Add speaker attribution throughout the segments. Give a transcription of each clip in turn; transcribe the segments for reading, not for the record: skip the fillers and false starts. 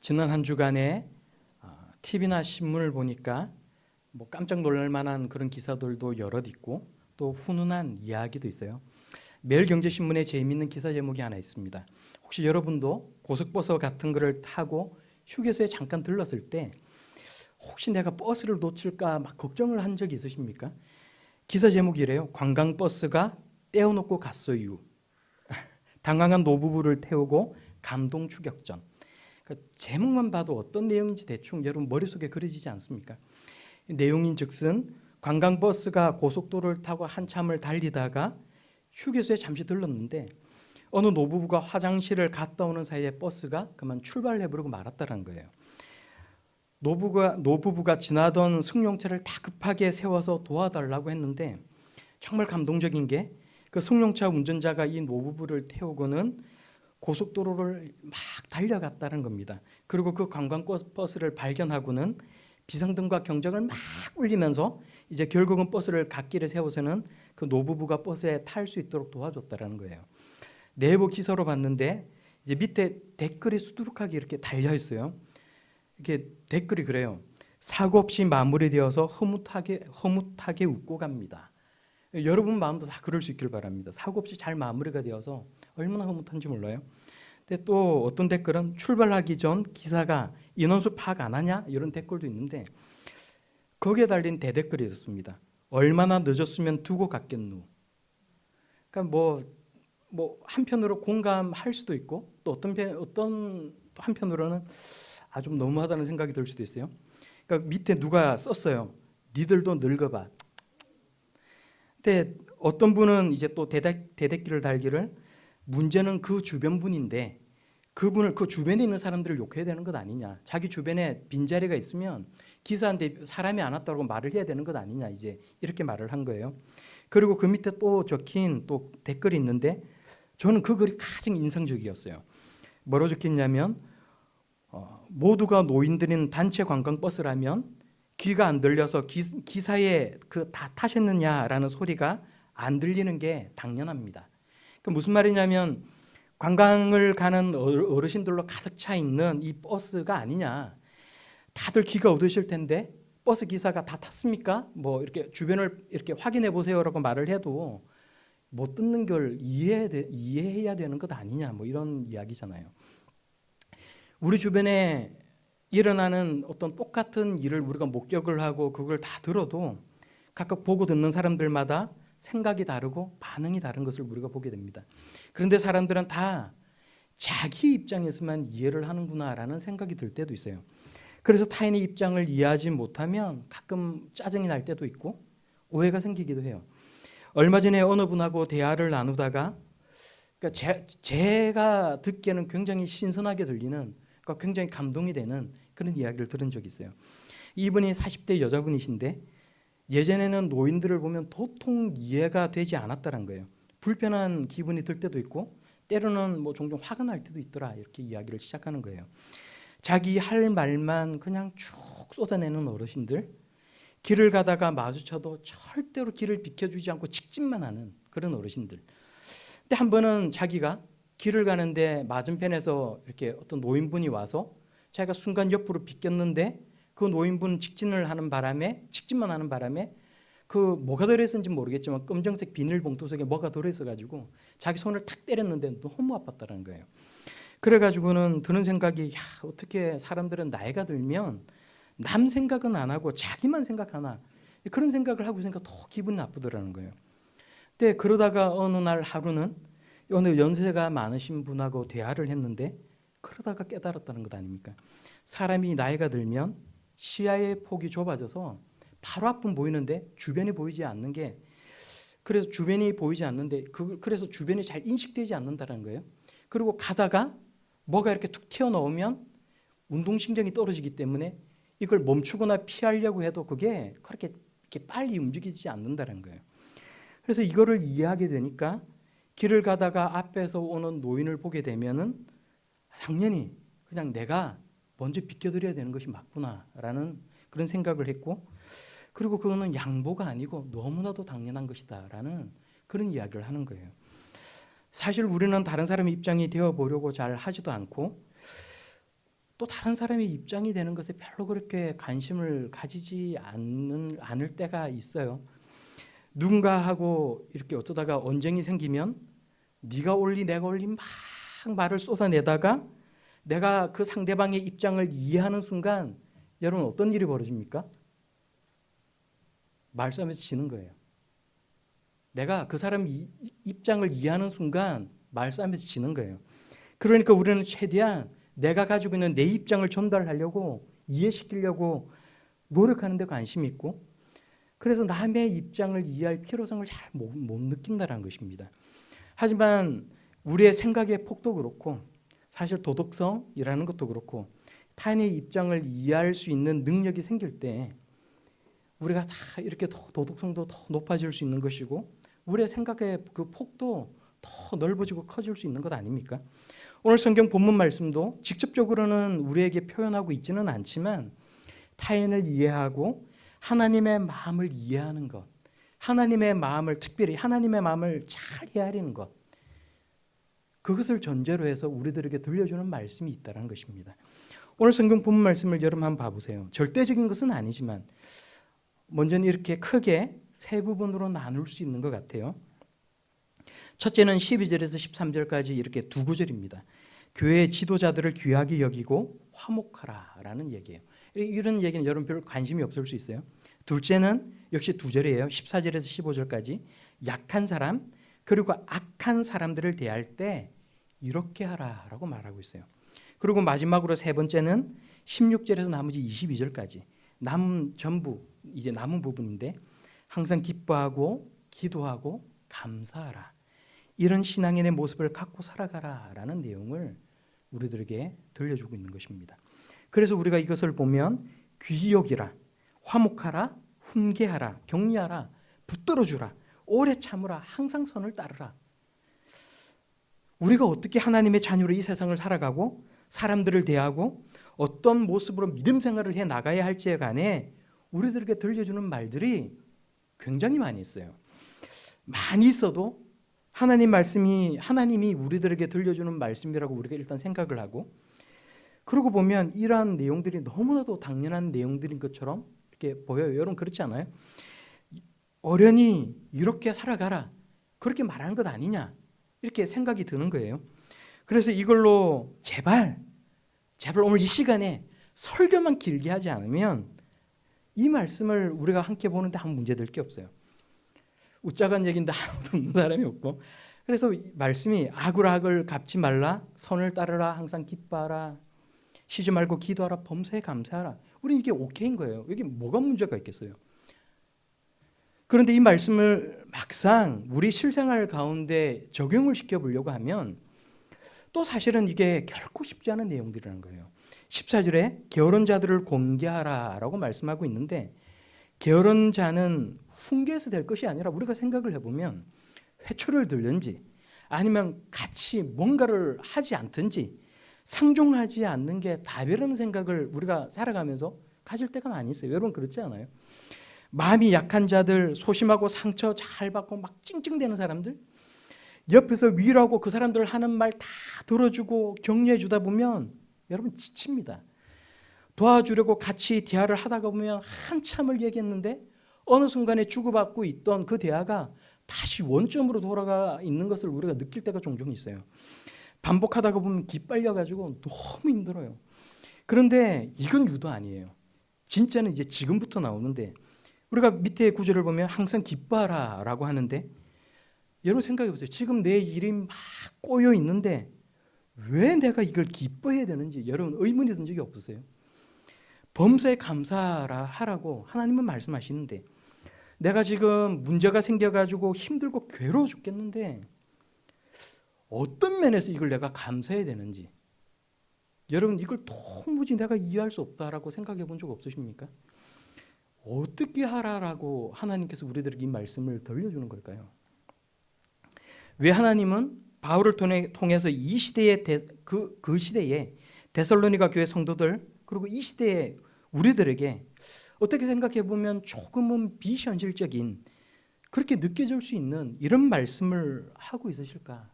Speaker 1: 지난 한 주간에 TV나 신문을 보니까 뭐 깜짝 놀랄 만한 그런 기사들도 여럿 있고 또 훈훈한 이야기도 있어요. 매일경제신문에 재미있는 기사 제목이 하나 있습니다. 혹시 여러분도 고속버스 같은 거를 타고 휴게소에 잠깐 들렀을 때 혹시 내가 버스를 놓칠까 막 걱정을 한 적이 있으십니까? 기사 제목이래요. 관광버스가 떼어놓고 갔어요. 당황한 노부부를 태우고 감동 추격전. 그러니까 제목만 봐도 어떤 내용인지 대충 여러분 머릿속에 그려지지 않습니까? 내용인즉슨 관광버스가 고속도로를 타고 한참을 달리다가 휴게소에 잠시 들렀는데 어느 노부부가 화장실을 갔다 오는 사이에 버스가 그만 출발해버리고 말았다는 거예요. 노부부가 지나던 승용차를 다급하게 세워서 도와달라고 했는데 정말 감동적인 게 그 승용차 운전자가 이 노부부를 태우고는 고속도로를 막 달려갔다는 겁니다. 그리고 그 관광버스를 발견하고는 비상등과 경적을 막 울리면서 이제 결국은 버스를 갓길에 세워서는 그 노부부가 버스에 탈 수 있도록 도와줬다는 거예요. 내부 기사로 봤는데 이제 밑에 댓글이 수두룩하게 이렇게 달려 있어요. 이렇게 댓글이 그래요. 사고 없이 마무리되어서 허무하게 웃고 갑니다. 여러분 마음도 다 그럴 수 있길 바랍니다. 사고 없이 잘 마무리가 되어서 얼마나 흐뭇한지 몰라요. 근데 또 어떤 댓글은 출발하기 전 기사가 인원수 파악 안 하냐? 이런 댓글도 있는데 거기에 달린 대댓글이 있었습니다. 얼마나 늦었으면 두고 갔겠누. 그러니까 뭐 한편으로 공감할 수도 있고 또 어떤 한편으로는 좀 너무하다는 생각이 들 수도 있어요. 그러니까 밑에 누가 썼어요. 니들도 늙어봐. 근데 어떤 분은 이제 또 대댓글을 달기를 문제는 그 주변 분인데 그분을 그 주변에 있는 사람들을 욕해야 되는 것 아니냐. 자기 주변에 빈자리가 있으면 기사한테 사람이 안 왔다고 말을 해야 되는 것 아니냐. 이제 이렇게 말을 한 거예요. 그리고 그 밑에 또 적힌 또 댓글이 있는데 저는 그 글이 가장 인상적이었어요. 뭐로 적혔냐면 모두가 노인들인 단체 관광버스라면 귀가 안 들려서 기사에 그 다 타셨느냐라는 소리가 안 들리는 게 당연합니다. 그 무슨 말이냐면 관광을 가는 어르신들로 가득 차 있는 이 버스가 아니냐. 다들 귀가 어두실 텐데 버스 기사가 다 탔습니까? 뭐 이렇게 주변을 이렇게 확인해 보세요라고 말을 해도 못 듣는 걸 이해해야 되는 것 아니냐. 뭐 이런 이야기잖아요. 우리 주변에 일어나는 어떤 똑같은 일을 우리가 목격을 하고 그걸 다 들어도 각각 보고 듣는 사람들마다 생각이 다르고 반응이 다른 것을 우리가 보게 됩니다. 그런데 사람들은 다 자기 입장에서만 이해를 하는구나라는 생각이 들 때도 있어요. 그래서 타인의 입장을 이해하지 못하면 가끔 짜증이 날 때도 있고 오해가 생기기도 해요. 얼마 전에 어느 분하고 대화를 나누다가 그러니까 제가 듣기에는 굉장히 신선하게 들리는 그러니까 굉장히 감동이 되는 그런 이야기를 들은 적이 있어요. 이분이 40대 여자분이신데 예전에는 노인들을 보면 도통 이해가 되지 않았다는 거예요. 불편한 기분이 들 때도 있고 때로는 뭐 종종 화가 날 때도 있더라 이렇게 이야기를 시작하는 거예요. 자기 할 말만 그냥 쭉 쏟아내는 어르신들, 길을 가다가 마주쳐도 절대로 길을 비켜주지 않고 직진만 하는 그런 어르신들. 근데 한 번은 자기가 길을 가는데 맞은편에서 이렇게 어떤 노인분이 와서 자기가 순간 옆으로 비꼈는데 그 노인분 직진만 하는 바람에 그 뭐가 들어있는지 모르겠지만 검정색 비닐봉투 속에 뭐가 들어있어 가지고 자기 손을 탁 때렸는데 너무 아팠다는 거예요. 그래가지고는 드는 생각이 어떻게 사람들은 나이가 들면 남 생각은 안 하고 자기만 생각하나 그런 생각을 하고 있으니까 더 기분이 나쁘더라는 거예요. 근데 그러다가 어느 날 하루는 어느 연세가 많으신 분하고 대화를 했는데 그러다가 깨달았다는 것 아닙니까? 사람이 나이가 들면 시야의 폭이 좁아져서 바로 앞은 보이는데 주변이 보이지 않는 게 그래서 주변이 보이지 않는데 그래서 주변이 잘 인식되지 않는다는 거예요. 그리고 가다가 뭐가 이렇게 툭 튀어나오면 운동신경이 떨어지기 때문에 이걸 멈추거나 피하려고 해도 그게 그렇게 이렇게 빨리 움직이지 않는다는 거예요. 그래서 이거를 이해하게 되니까 길을 가다가 앞에서 오는 노인을 보게 되면은 당연히 그냥 내가 먼저 비켜드려야 되는 것이 맞구나라는 그런 생각을 했고 그리고 그거는 양보가 아니고 너무나도 당연한 것이다라는 그런 이야기를 하는 거예요. 사실 우리는 다른 사람의 입장이 되어보려고 잘 하지도 않고 또 다른 사람의 입장이 되는 것에 별로 그렇게 관심을 가지지 않을 때가 있어요. 누군가하고 이렇게 어쩌다가 언쟁이 생기면 네가 올리 내가 올리 막 말을 쏟아내다가 내가 그 상대방의 입장을 이해하는 순간 여러분 어떤 일이 벌어집니까? 말싸움에서 지는 거예요. 내가 그 사람 입장을 이해하는 순간 말싸움에서 지는 거예요. 그러니까 우리는 최대한 내가 가지고 있는 내 입장을 전달하려고 이해시키려고 노력하는 데 관심이 있고 그래서 남의 입장을 이해할 필요성을 잘 못 느낀다는 것입니다. 하지만 우리의 생각의 폭도 그렇고 사실 도덕성이라는 것도 그렇고 타인의 입장을 이해할 수 있는 능력이 생길 때 우리가 다 이렇게 도덕성도 더 높아질 수 있는 것이고 우리의 생각의 그 폭도 더 넓어지고 커질 수 있는 것 아닙니까? 오늘 성경 본문 말씀도 직접적으로는 우리에게 표현하고 있지는 않지만 타인을 이해하고 하나님의 마음을 이해하는 것, 하나님의 마음을 특별히 하나님의 마음을 잘 헤아리는 것, 그것을 전제로 해서 우리들에게 들려주는 말씀이 있다는 것입니다. 오늘 성경 본문 말씀을 여러분 한번 봐보세요. 절대적인 것은 아니지만 먼저는 이렇게 크게 세 부분으로 나눌 수 있는 것 같아요. 첫째는 12절에서 13절까지 이렇게 두 구절입니다. 교회 지도자들을 귀하게 여기고 화목하라라는 얘기예요. 이런 얘기는 여러분 별 관심이 없을 수 있어요. 둘째는 역시 두 절이에요. 14절에서 15절까지 약한 사람 그리고 악한 사람들을 대할 때 이렇게 하라라고 말하고 있어요. 그리고 마지막으로 세 번째는 16절에서 나머지 22절까지 전부 이제 남은 부분인데 항상 기뻐하고 기도하고 감사하라. 이런 신앙인의 모습을 갖고 살아가라라는 내용을 우리들에게 들려주고 있는 것입니다. 그래서 우리가 이것을 보면 귀히 여기라, 화목하라, 훈계하라, 격려하라, 붙들어주라, 오래 참으라, 항상 선을 따르라. 우리가 어떻게 하나님의 자녀로 이 세상을 살아가고 사람들을 대하고 어떤 모습으로 믿음 생활을 해 나가야 할지에 관해 우리들에게 들려주는 말들이 굉장히 많이 있어요. 많이 있어도 하나님이 우리들에게 들려주는 말씀이라고 우리가 일단 생각을 하고 그러고 보면 이러한 내용들이 너무나도 당연한 내용들인 것처럼 이렇게 보여요. 여러분 그렇지 않아요? 어련히 이렇게 살아가라 그렇게 말하는 것 아니냐 이렇게 생각이 드는 거예요. 그래서 이걸로 제발 오늘 이 시간에 설교만 길게 하지 않으면 이 말씀을 우리가 함께 보는데 아무 문제될 게 없어요. 웃자간 얘기인데 아무도 없는 사람이 없고 그래서 말씀이 악을 악을 갚지 말라 선을 따르라 항상 기뻐하라 쉬지 말고 기도하라 범사에 감사하라. 우리 이게 오케이인 거예요. 여기 뭐가 문제가 있겠어요. 그런데 이 말씀을 막상 우리 실생활 가운데 적용을 시켜보려고 하면 또 사실은 이게 결코 쉽지 않은 내용들이라는 거예요. 14절에 게으른 자들을 공개하라라고 말씀하고 있는데 게으른 자는 훈계해서 될 것이 아니라 우리가 생각을 해보면 회초를 들든지 아니면 같이 뭔가를 하지 않든지 상종하지 않는 게 답이라는 생각을 우리가 살아가면서 가질 때가 많이 있어요. 여러분 그렇지 않아요? 마음이 약한 자들, 소심하고 상처 잘 받고 막 찡찡대는 사람들 옆에서 위로하고 그 사람들 하는 말 다 들어주고 격려해 주다 보면 여러분 지칩니다. 도와주려고 같이 대화를 하다가 보면 한참을 얘기했는데 어느 순간에 주고받고 있던 그 대화가 다시 원점으로 돌아가 있는 것을 우리가 느낄 때가 종종 있어요. 반복하다가 보면 기빨려가지고 너무 힘들어요. 그런데 이건 유도 아니에요. 진짜는 이제 지금부터 나오는데 우리가 밑에 구절을 보면 항상 기뻐하라 라고 하는데 여러분 생각해 보세요. 지금 내 일이 막 꼬여 있는데 왜 내가 이걸 기뻐해야 되는지 여러분 의문이 든 적이 없으세요? 범사에 감사하라고 하나님은 말씀하시는데 내가 지금 문제가 생겨가지고 힘들고 괴로워 죽겠는데 어떤 면에서 이걸 내가 감사해야 되는지 여러분 이걸 도무지 내가 이해할 수 없다라고 생각해 본 적 없으십니까? 어떻게 하라라고 하나님께서 우리들에게 이 말씀을 들려주는 걸까요? 왜 하나님은 바울을 통해서 이 시대의 그 시대에 데살로니가 교회 성도들 그리고 이 시대의 우리들에게 어떻게 생각해 보면 조금은 비현실적인 그렇게 느껴질 수 있는 이런 말씀을 하고 있으실까?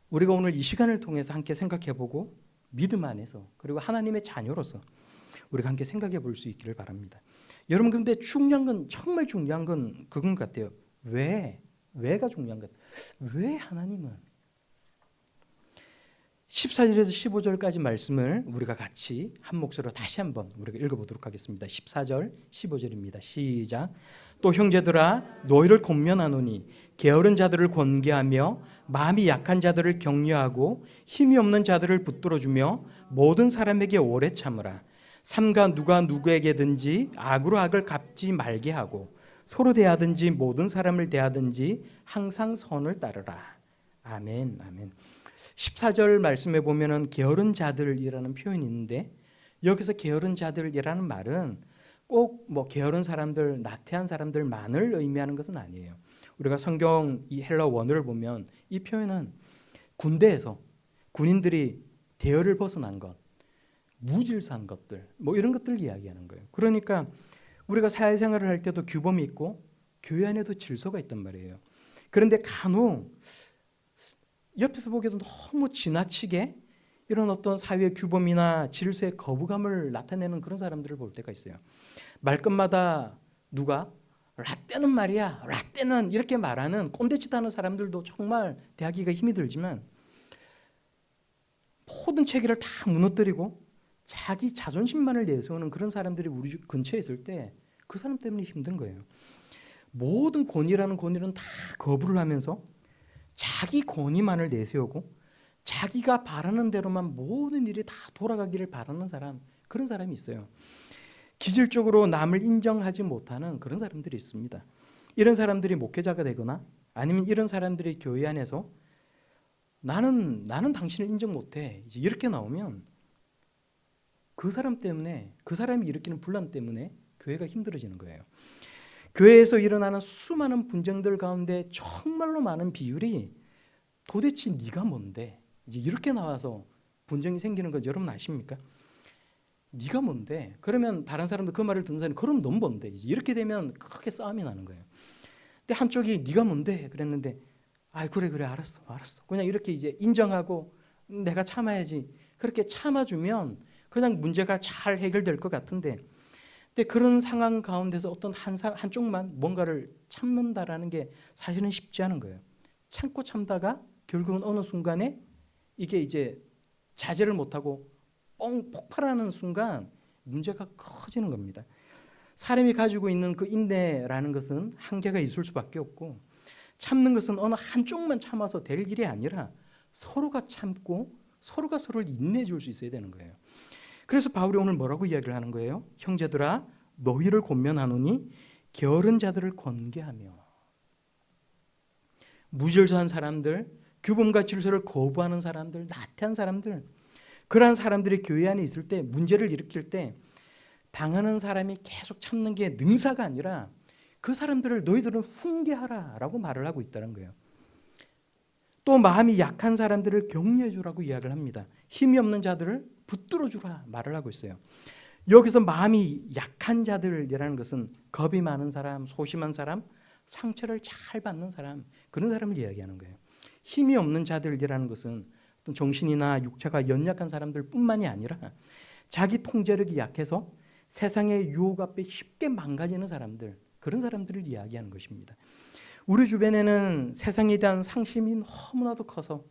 Speaker 1: 우리가 오늘 이 시간을 통해서 함께 생각해 보고 믿음 안에서 그리고 하나님의 자녀로서 우리가 함께 생각해 볼 수 있기를 바랍니다. 여러분, 그런데 중요한 건, 정말 중요한 건 그건 같아요. 왜가 중요한 것 같아요. 왜 하나님은 14절에서 15절까지 말씀을 우리가 같이 한 목소리로 다시 한번 우리가 읽어보도록 하겠습니다. 14절 15절입니다. 시작. 또 형제들아 너희를 권면하노니 게으른 자들을 권계하며 마음이 약한 자들을 격려하고 힘이 없는 자들을 붙들어주며 모든 사람에게 오래 참으라. 삼가 누가 누구에게든지 악으로 악을 갚지 말게 하고 서로 대하든지 모든 사람을 대하든지 항상 선을 따르라. 아멘. 아멘. 14절 말씀에 보면은 게으른 자들이라는 표현이 있는데, 여기서 게으른 자들이라는 말은 꼭 뭐 게으른 사람들, 나태한 사람들만을 의미하는 것은 아니에요. 우리가 성경 이 헬라 원어를 보면 이 표현은 군대에서 군인들이 대열을 벗어난 것, 무질서한 것들, 뭐 이런 것들을 이야기하는 거예요. 그러니까 우리가 사회생활을 할 때도 규범이 있고 교회 안에도 질서가 있단 말이에요. 그런데 간혹 옆에서 보기에도 너무 지나치게 이런 어떤 사회의 규범이나 질서의 거부감을 나타내는 그런 사람들을 볼 때가 있어요. 말끝마다 누가 라떼는 말이야, 라떼는 이렇게 말하는 꼰대짓 하는 사람들도 정말 대하기가 힘이 들지만, 모든 체계를 다 무너뜨리고 자기 자존심만을 내세우는 그런 사람들이 우리 근처에 있을 때 그 사람 때문에 힘든 거예요. 모든 권위라는 권위는 다 거부를 하면서 자기 권위만을 내세우고 자기가 바라는 대로만 모든 일이 다 돌아가기를 바라는 사람, 그런 사람이 있어요. 기질적으로 남을 인정하지 못하는 그런 사람들이 있습니다. 이런 사람들이 목회자가 되거나 아니면 이런 사람들이 교회 안에서 나는 당신을 인정 못해 이렇게 나오면 그 사람 때문에, 그 사람이 일으키는 분란 때문에 교회가 힘들어지는 거예요. 교회에서 일어나는 수많은 분쟁들 가운데 정말로 많은 비율이 도대체 네가 뭔데? 이제 이렇게 나와서 분쟁이 생기는 거 여러분 아십니까? 네가 뭔데? 그러면 다른 사람도 그 말을 듣는 사람이 그럼 넌 뭔데? 이제 이렇게 되면 크게 싸움이 나는 거예요. 근데 한쪽이 네가 뭔데? 그랬는데 그래 알았어. 그냥 이렇게 이제 인정하고 내가 참아야지. 그렇게 참아주면 그냥 문제가 잘 해결될 것 같은데, 근데 그런 상황 가운데서 어떤 한쪽만 뭔가를 참는다라는 게 사실은 쉽지 않은 거예요. 참고 참다가 결국은 어느 순간에 이게 이제 자제를 못하고 폭발하는 순간 문제가 커지는 겁니다. 사람이 가지고 있는 그 인내라는 것은 한계가 있을 수밖에 없고, 참는 것은 어느 한쪽만 참아서 될 일이 아니라 서로가 참고 서로가 서로를 인내해 줄 수 있어야 되는 거예요. 그래서 바울이 오늘 뭐라고 이야기를 하는 거예요? 형제들아 너희를 권면하노니 게으른 자들을 권계하며. 무질서한 사람들, 규범과 질서를 거부하는 사람들, 나태한 사람들, 그러한 사람들이 교회 안에 있을 때 문제를 일으킬 때 당하는 사람이 계속 참는 게 능사가 아니라 그 사람들을 너희들은 훈계하라라고 말을 하고 있다는 거예요. 또 마음이 약한 사람들을 격려해 주라고 이야기를 합니다. 힘이 없는 자들을 붙들어 주라 말을 하고 있어요. 여기서 마음이 약한 자들이라는 것은 겁이 많은 사람, 소심한 사람, 상처를 잘 받는 사람, 그런 사람을 이야기하는 거예요. 힘이 없는 자들이라는 것은 어떤 정신이나 육체가 연약한 사람들뿐만이 아니라 자기 통제력이 약해서 세상의 유혹 앞에 쉽게 망가지는 사람들, 그런 사람들을 이야기하는 것입니다. 우리 주변에는 세상에 대한 상심이 너무나도 커서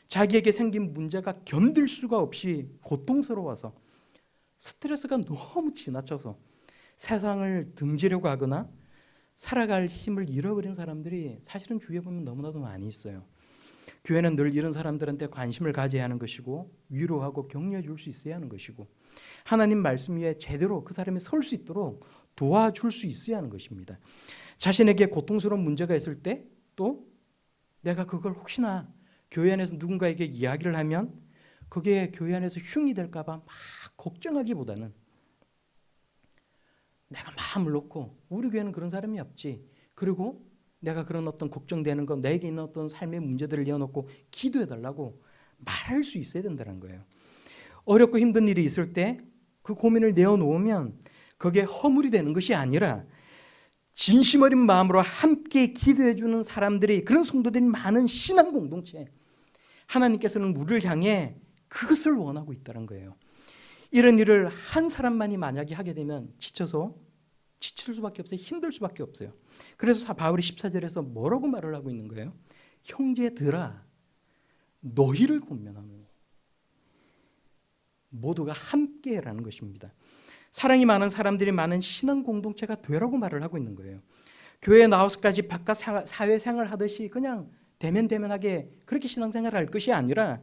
Speaker 1: 자기에게 생긴 문제가 견딜 수가 없이 고통스러워서 스트레스가 너무 지나쳐서 세상을 등지려고 하거나 살아갈 힘을 잃어버린 사람들이 사실은 주위에 보면 너무나도 많이 있어요. 교회는 늘 이런 사람들한테 관심을 가져야 하는 것이고 위로하고 격려해 줄 수 있어야 하는 것이고 하나님 말씀 위에 제대로 그 사람이 설 수 있도록 도와줄 수 있어야 하는 것입니다. 자신에게 고통스러운 문제가 있을 때 또 내가 그걸 혹시나 교회 안에서 누군가에게 이야기를 하면 그게 교회 안에서 흉이 될까 봐 막 걱정하기보다는 내가 마음을 놓고, 우리 교회는 그런 사람이 없지, 그리고 내가 그런 어떤 걱정되는 것, 내게 있는 어떤 삶의 문제들을 내어놓고 기도해달라고 말할 수 있어야 된다는 거예요. 어렵고 힘든 일이 있을 때 그 고민을 내어놓으면 그게 허물이 되는 것이 아니라 진심 어린 마음으로 함께 기도해주는 사람들이, 그런 성도들이 많은 신앙 공동체, 하나님께서는 우리를 향해 그것을 원하고 있다는 거예요. 이런 일을 한 사람만이 만약에 하게 되면 지칠 수밖에 없어요. 힘들 수밖에 없어요. 그래서 바울이 14절에서 뭐라고 말을 하고 있는 거예요? 형제들아 너희를 권면하노니 모두가 함께라는 것입니다. 사랑이 많은 사람들이 많은 신앙 공동체가 되라고 말을 하고 있는 거예요. 교회에 나와서까지 바깥 사회생활 하듯이 그냥 대면대면하게 그렇게 신앙생활을 할 것이 아니라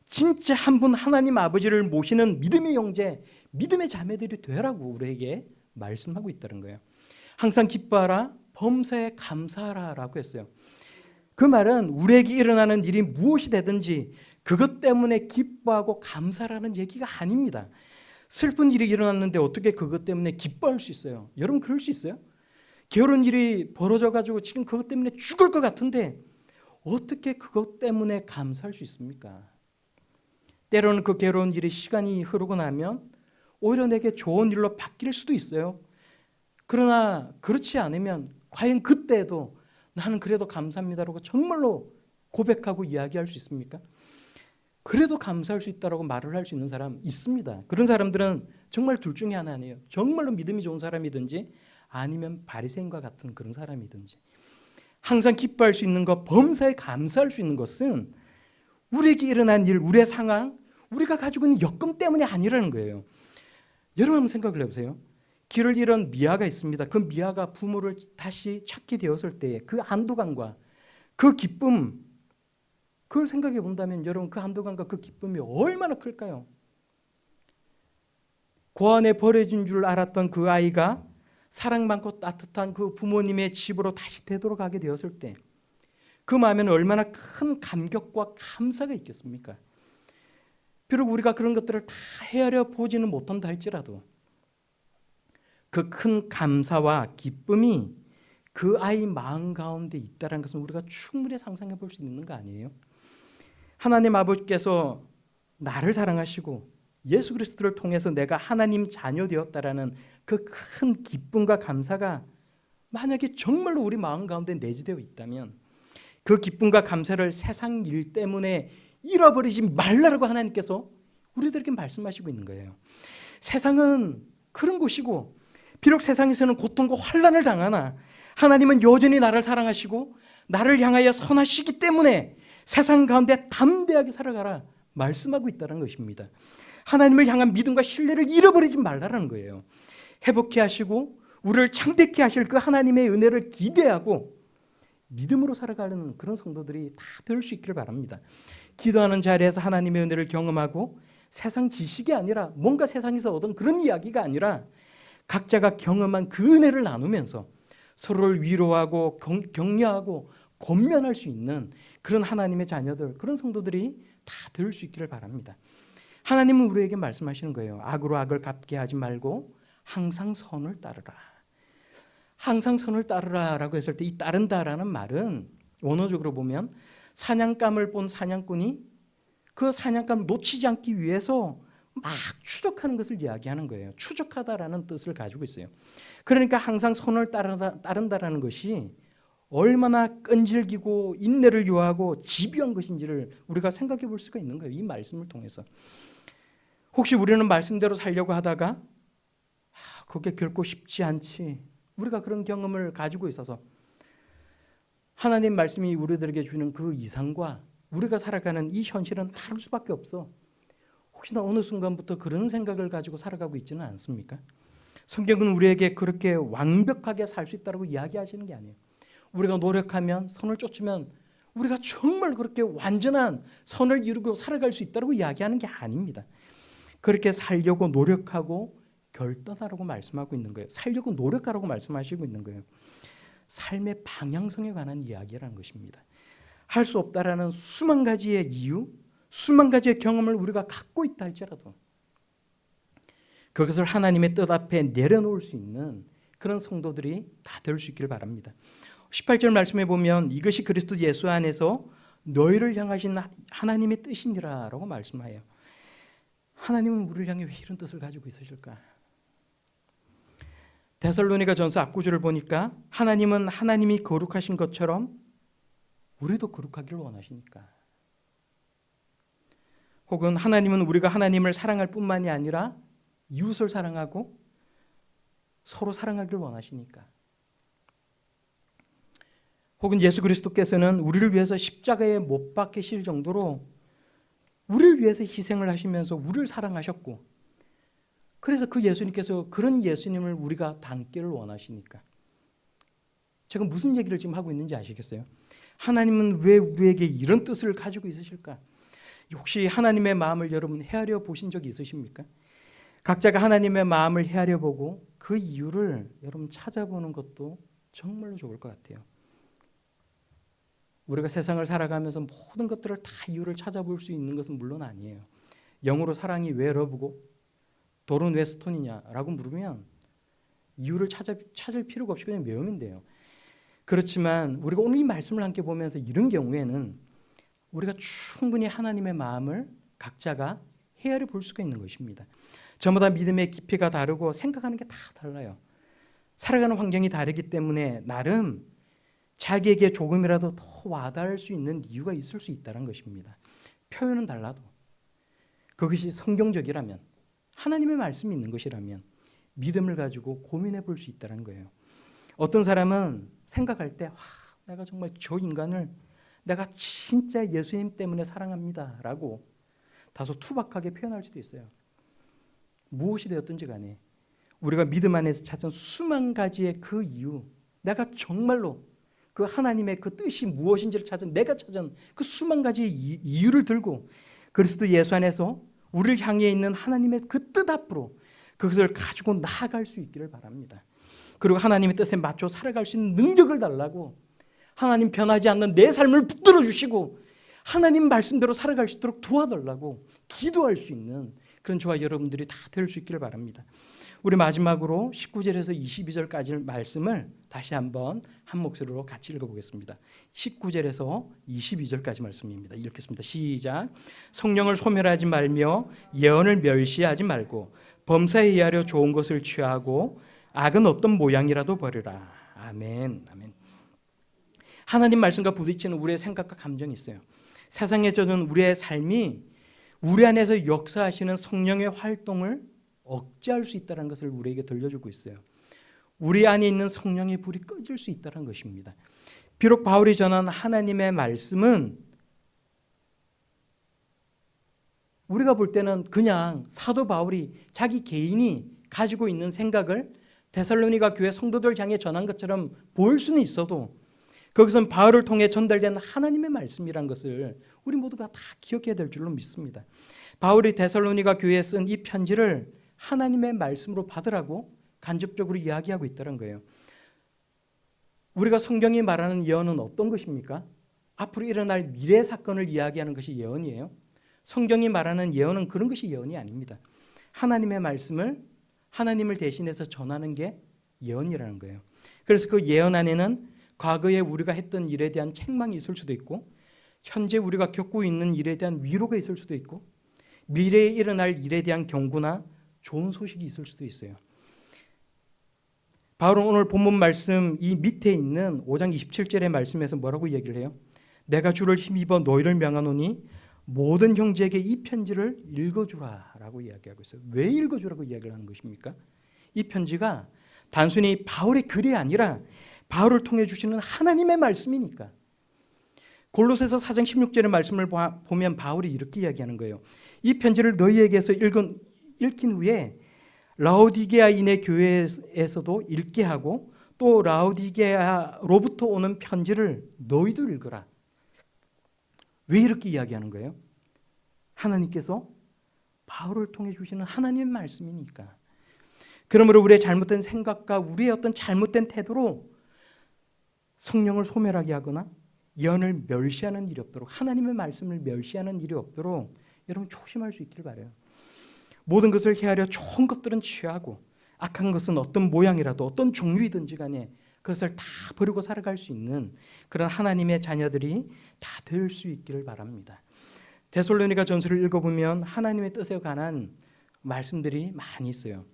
Speaker 1: 진짜 한 분 하나님 아버지를 모시는 믿음의 형제, 믿음의 자매들이 되라고 우리에게 말씀하고 있다는 거예요. 항상 기뻐하라, 범사에 감사하라라고 했어요. 그 말은 우리에게 일어나는 일이 무엇이 되든지 그것 때문에 기뻐하고 감사라는 얘기가 아닙니다. 슬픈 일이 일어났는데 어떻게 그것 때문에 기뻐할 수 있어요? 여러분 그럴 수 있어요? 괴로운 일이 벌어져가지고 지금 그것 때문에 죽을 것 같은데 어떻게 그것 때문에 감사할 수 있습니까? 때로는 그 괴로운 일이 시간이 흐르고 나면 오히려 내게 좋은 일로 바뀔 수도 있어요. 그러나 그렇지 않으면 과연 그때도 나는 그래도 감사합니다라고 정말로 고백하고 이야기할 수 있습니까? 그래도 감사할 수 있다라고 말을 할 수 있는 사람 있습니다. 그런 사람들은 정말 둘 중에 하나예요. 정말로 믿음이 좋은 사람이든지 아니면 바리새인과 같은 그런 사람이든지. 항상 기뻐할 수 있는 것, 범사에 감사할 수 있는 것은 우리에게 일어난 일, 우리의 상황, 우리가 가지고 있는 여건 때문이 아니라는 거예요. 여러분 한번 생각을 해보세요. 길을 잃은 미아가 있습니다. 그 미아가 부모를 다시 찾게 되었을 때 그 안도감과 그 기쁨, 그걸 생각해 본다면 여러분 그 안도감과 그 기쁨이 얼마나 클까요? 고아원에 버려진 줄 알았던 그 아이가 사랑 많고 따뜻한 그 부모님의 집으로 다시 되돌아가게 되었을 때 그 마음에는 얼마나 큰 감격과 감사가 있겠습니까? 비록 우리가 그런 것들을 다 헤아려 보지는 못한다 할지라도 그 큰 감사와 기쁨이 그 아이 마음 가운데 있다는 것은 우리가 충분히 상상해 볼 수 있는 거 아니에요? 하나님 아버지께서 나를 사랑하시고 예수 그리스도를 통해서 내가 하나님 자녀 되었다라는 그 큰 기쁨과 감사가 만약에 정말로 우리 마음 가운데 내재되어 있다면 그 기쁨과 감사를 세상 일 때문에 잃어버리지 말라라고 하나님께서 우리들에게 말씀하시고 있는 거예요. 세상은 그런 곳이고 비록 세상에서는 고통과 환난을 당하나 하나님은 여전히 나를 사랑하시고 나를 향하여 선하시기 때문에 세상 가운데 담대하게 살아가라 말씀하고 있다는 것입니다. 하나님을 향한 믿음과 신뢰를 잃어버리지 말라는 거예요. 회복해 하시고 우리를 창대케 하실 그 하나님의 은혜를 기대하고 믿음으로 살아가는 그런 성도들이 다 될 수 있기를 바랍니다. 기도하는 자리에서 하나님의 은혜를 경험하고 세상 지식이 아니라 뭔가 세상에서 얻은 그런 이야기가 아니라 각자가 경험한 그 은혜를 나누면서 서로를 위로하고 격려하고 권면할 수 있는 그런 하나님의 자녀들, 그런 성도들이 다 될 수 있기를 바랍니다. 하나님은 우리에게 말씀하시는 거예요. 악으로 악을 갚게 하지 말고 항상 선을 따르라. 항상 선을 따르라라고 했을 때 이 따른다라는 말은 원어적으로 보면 사냥감을 본 사냥꾼이 그 사냥감을 놓치지 않기 위해서 막 추적하는 것을 이야기하는 거예요. 추적하다라는 뜻을 가지고 있어요. 그러니까 항상 선을 따른다라는 것이 얼마나 끈질기고 인내를 요하고 집요한 것인지를 우리가 생각해 볼 수가 있는 거예요. 이 말씀을 통해서. 혹시 우리는 말씀대로 살려고 하다가 그게 결코 쉽지 않지. 우리가 그런 경험을 가지고 있어서 하나님 말씀이 우리들에게 주는 그 이상과 우리가 살아가는 이 현실은 다를 수밖에 없어. 혹시나 어느 순간부터 그런 생각을 가지고 살아가고 있지는 않습니까? 성경은 우리에게 그렇게 완벽하게 살 수 있다고 이야기하시는 게 아니에요. 우리가 노력하면 선을 쫓으면 우리가 정말 그렇게 완전한 선을 이루고 살아갈 수 있다고 이야기하는 게 아닙니다. 그렇게 살려고 노력하고 결단하라고 말씀하고 있는 거예요. 살려고 노력하라고 말씀하시고 있는 거예요. 삶의 방향성에 관한 이야기라는 것입니다. 할 수 없다라는 수만 가지의 이유, 수만 가지의 경험을 우리가 갖고 있다 할지라도 그것을 하나님의 뜻 앞에 내려놓을 수 있는 그런 성도들이 다 될 수 있기를 바랍니다. 18절 말씀에 보면 이것이 그리스도 예수 안에서 너희를 향하신 하나님의 뜻이니라 라고 말씀해요. 하나님은 우리를 향해 왜 이런 뜻을 가지고 있으실까? 데살로니가전서 앞구절을 보니까 하나님은 하나님이 거룩하신 것처럼 우리도 거룩하기를 원하시니까. 혹은 하나님은 우리가 하나님을 사랑할 뿐만이 아니라 이웃을 사랑하고 서로 사랑하기를 원하시니까. 혹은 예수 그리스도께서는 우리를 위해서 십자가에 못 박히실 정도로 우리를 위해서 희생을 하시면서 우리를 사랑하셨고, 그래서 그 예수님께서 그런 예수님을 우리가 닮기를 원하시니까. 제가 무슨 얘기를 지금 하고 있는지 아시겠어요? 하나님은 왜 우리에게 이런 뜻을 가지고 있으실까? 혹시 하나님의 마음을 여러분 헤아려 보신 적이 있으십니까? 각자가 하나님의 마음을 헤아려 보고 그 이유를 여러분 찾아보는 것도 정말로 좋을 것 같아요. 우리가 세상을 살아가면서 모든 것들을 다 이유를 찾아볼 수 있는 것은 물론 아니에요. 영어로 사랑이 왜 러브고 돌은 왜 스톤이냐라고 물으면 이유를 찾을 필요가 없이 그냥 외우면 돼요. 그렇지만 우리가 오늘 이 말씀을 함께 보면서 이런 경우에는 우리가 충분히 하나님의 마음을 각자가 헤아려 볼 수가 있는 것입니다. 저마다 믿음의 깊이가 다르고 생각하는 게 다 달라요. 살아가는 환경이 다르기 때문에 나름 자기에게 조금이라도 더 와닿을 수 있는 이유가 있을 수 있다는 것입니다. 표현은 달라도 그것이 성경적이라면, 하나님의 말씀이 있는 것이라면 믿음을 가지고 고민해 볼 수 있다는 거예요. 어떤 사람은 생각할 때 내가 정말 저 인간을 내가 진짜 예수님 때문에 사랑합니다 라고 다소 투박하게 표현할 수도 있어요. 무엇이 되었든지 간에 우리가 믿음 안에서 찾은 수만 가지의 그 이유, 내가 정말로 그 하나님의 그 뜻이 무엇인지를 찾은, 내가 찾은 그 수만 가지의 이유를 들고 그리스도 예수 안에서 우리를 향해 있는 하나님의 그 뜻 앞으로 그것을 가지고 나아갈 수 있기를 바랍니다. 그리고 하나님의 뜻에 맞춰 살아갈 수 있는 능력을 달라고, 하나님 변하지 않는 내 삶을 붙들어 주시고 하나님 말씀대로 살아갈 수 있도록 도와달라고 기도할 수 있는 그런 저와 여러분들이 다 될 수 있기를 바랍니다. 우리 마지막으로 19절에서 22절까지 말씀을 다시 한번 한 목소리로 같이 읽어보겠습니다. 19절에서 22절까지 말씀입니다. 읽겠습니다. 시작. 성령을 소멸하지 말며 예언을 멸시하지 말고 범사에 의하여 좋은 것을 취하고 악은 어떤 모양이라도 버리라. 아멘. 아멘. 하나님 말씀과 부딪히는 우리의 생각과 감정이 있어요. 세상에 젖은 우리의 삶이 우리 안에서 역사하시는 성령의 활동을 억제할 수 있다는 것을 우리에게 들려주고 있어요. 우리 안에 있는 성령의 불이 꺼질 수 있다는 것입니다. 비록 바울이 전한 하나님의 말씀은 우리가 볼 때는 그냥 사도 바울이 자기 개인이 가지고 있는 생각을 데살로니가 교회 성도들 향해 전한 것처럼 보일 수는 있어도 거기선 바울을 통해 전달된 하나님의 말씀이란 것을 우리 모두가 다 기억해야 될 줄로 믿습니다. 바울이 데살로니가 교회에 쓴 이 편지를 하나님의 말씀으로 받으라고 간접적으로 이야기하고 있다는 거예요. 우리가 성경이 말하는 예언은 어떤 것입니까? 앞으로 일어날 미래 사건을 이야기하는 것이 예언이에요. 성경이 말하는 예언은 그런 것이 예언이 아닙니다. 하나님의 말씀을 하나님을 대신해서 전하는 게 예언이라는 거예요. 그래서 그 예언 안에는 과거에 우리가 했던 일에 대한 책망이 있을 수도 있고, 현재 우리가 겪고 있는 일에 대한 위로가 있을 수도 있고, 미래에 일어날 일에 대한 경고나 좋은 소식이 있을 수도 있어요. 바울은 오늘 본문 말씀 이 밑에 있는 5장 27절의 말씀에서 뭐라고 얘기를 해요? 내가 주를 힘입어 너희를 명하노니 모든 형제에게 이 편지를 읽어주라 라고 이야기하고 있어요. 왜 읽어주라고 이야기를 하는 것입니까? 이 편지가 단순히 바울의 글이 아니라 바울을 통해 주시는 하나님의 말씀이니까. 골로새서 4장 16절의 말씀을 보면 바울이 이렇게 이야기하는 거예요. 이 편지를 너희에게서 읽힌 후에 라오디게아인의 교회에서도 읽게 하고 또 라오디게아로부터 오는 편지를 너희도 읽어라. 왜 이렇게 이야기하는 거예요? 하나님께서 바울을 통해 주시는 하나님의 말씀이니까. 그러므로 우리의 잘못된 생각과 우리의 어떤 잘못된 태도로 성령을 소멸하게 하거나 예언을 멸시하는 일이 없도록, 하나님의 말씀을 멸시하는 일이 없도록 여러분 조심할 수 있기를 바라요. 모든 것을 헤아려 좋은 것들은 취하고 악한 것은 어떤 모양이라도 어떤 종류이든지 간에 그것을 다 버리고 살아갈 수 있는 그런 하나님의 자녀들이 다 될 수 있기를 바랍니다. 데살로니가 전서를 읽어보면 하나님의 뜻에 관한 말씀들이 많이 있어요.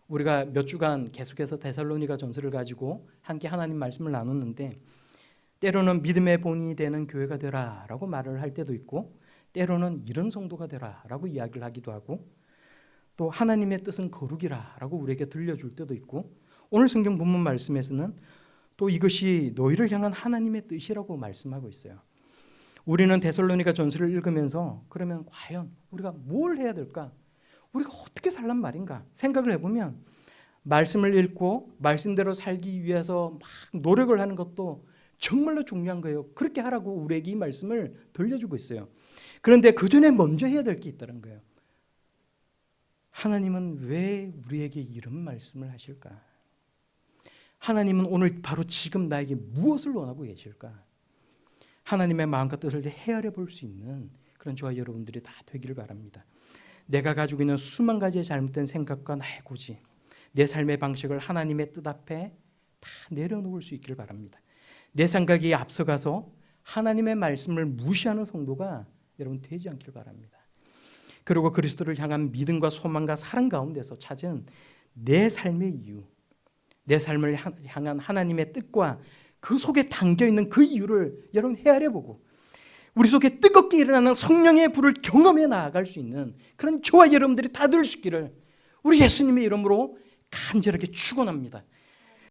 Speaker 1: 우리가 몇 주간 계속해서 데살로니가 전서를 가지고 함께 하나님 말씀을 나눴는데, 때로는 믿음의 본이 되는 교회가 되라라고 말을 할 때도 있고, 때로는 이런 성도가 되라라고 이야기를 하기도 하고, 또 하나님의 뜻은 거룩이라라고 우리에게 들려줄 때도 있고, 오늘 성경 본문 말씀에서는 또 이것이 너희를 향한 하나님의 뜻이라고 말씀하고 있어요. 우리는 데살로니가 전서를 읽으면서 그러면 과연 우리가 뭘 해야 될까? 우리가 어떻게 살란 말인가? 생각을 해보면 말씀을 읽고 말씀대로 살기 위해서 막 노력을 하는 것도 정말로 중요한 거예요. 그렇게 하라고 우리에게 이 말씀을 들려주고 있어요. 그런데 그 전에 먼저 해야 될 게 있다는 거예요. 하나님은 왜 우리에게 이런 말씀을 하실까? 하나님은 오늘 바로 지금 나에게 무엇을 원하고 계실까? 하나님의 마음과 뜻을 헤아려 볼 수 있는 그런 저와 여러분들이 다 되기를 바랍니다. 내가 가지고 있는 수만 가지의 잘못된 생각과 나의 고집, 내 삶의 방식을 하나님의 뜻 앞에 다 내려놓을 수 있기를 바랍니다. 내 생각이 앞서가서 하나님의 말씀을 무시하는 성도가 여러분 되지 않기를 바랍니다. 그리고 그리스도를 향한 믿음과 소망과 사랑 가운데서 찾은 내 삶의 이유, 내 삶을 향한 하나님의 뜻과 그 속에 담겨있는 그 이유를 여러분 헤아려보고 우리 속에 뜨겁게 일어나는 성령의 불을 경험해 나아갈 수 있는 그런 저와 여러분들이 다 될 수 있기를 우리 예수님의 이름으로 간절하게 축원합니다.